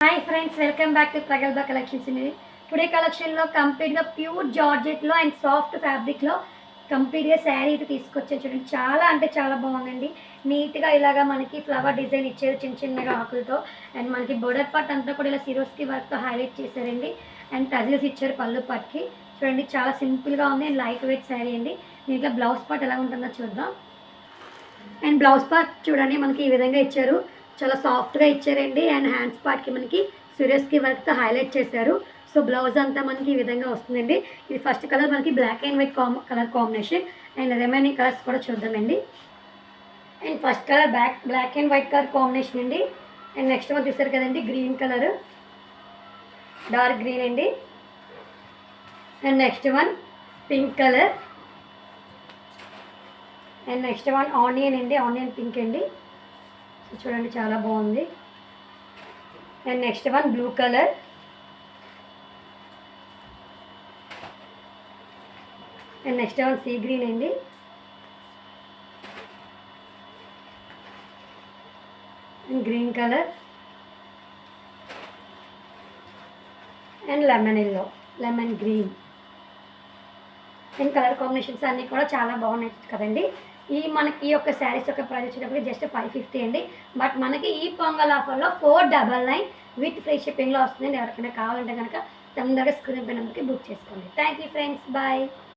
Hi friends, welcome back to Pragalbha collections. ఇది today కలెక్షన్లో కంప్లీట్గా ప్యూర్ జార్జెట్లో అండ్ సాఫ్ట్ ఫ్యాబ్రిక్లో కంప్లీట్గా శారీ అయితే తీసుకొచ్చాను. చూడండి, చాలా అంటే చాలా బాగుందండి. నీట్గా ఇలాగా మనకి ఫ్లవర్ డిజైన్ ఇచ్చారు చిన్న చిన్నగా ఆకులతో. అండ్ మనకి బోర్డర్ పార్ట్ అంతా కూడా ఇలా సిరోస్కి వర్క్తో హైలైట్ చేశారండి. అండ్ టజిల్స్ ఇచ్చారు పళ్ళు పార్ట్కి. చూడండి, చాలా సింపుల్గా ఉంది అండ్ లైట్ వెయిట్ శారీ అండి. దీంట్లో బ్లౌజ్ పార్ట్ ఎలా ఉంటుందో చూద్దాం. అండ్ బ్లౌజ్ పార్ట్ చూడండి, మనకి ఈ విధంగా ఇచ్చారు. చాలా సాఫ్ట్గా ఇచ్చారండి. అండ్ హ్యాండ్స్ పార్ట్కి మనకి సిరియస్కి వర్క్తో హైలైట్ చేశారు. సో బ్లౌజ్ అంతా మనకి ఈ విధంగా వస్తుందండి. ఇది ఫస్ట్ కలర్ మనకి black and white colour combination. And remaining colours కూడా చూద్దామండి. And first colour black and white colour combination అండి. అండ్ నెక్స్ట్ వన్ చూసారు కదండి, గ్రీన్ కలర్, డార్క్ గ్రీన్ అండి. And next one pink colour. And next one onion అండి, onion pink అండి. చూడండి, చాలా బాగుంది. And next one blue colour. And next one sea green అండి. And green colour. And lemon yellow, lemon green. And colour combinations అన్నీ కూడా చాలా బాగున్నాయి కదండి. మనకి ఈ యొక్క శారీస్ యొక్క ప్రైస్ వచ్చేటప్పుడు జస్ట్ 550 అండి. బట్ మనకి ఈ పొంగల్ ఆఫర్లో 499 విత్ ఫ్రీ షిప్పింగ్లో వస్తుందండి. ఎవరికైనా కావాలంటే కనుక తొందరగా స్క్రీన్ పై నెంబర్కి బుక్ చేసుకోండి. Thank you friends, bye.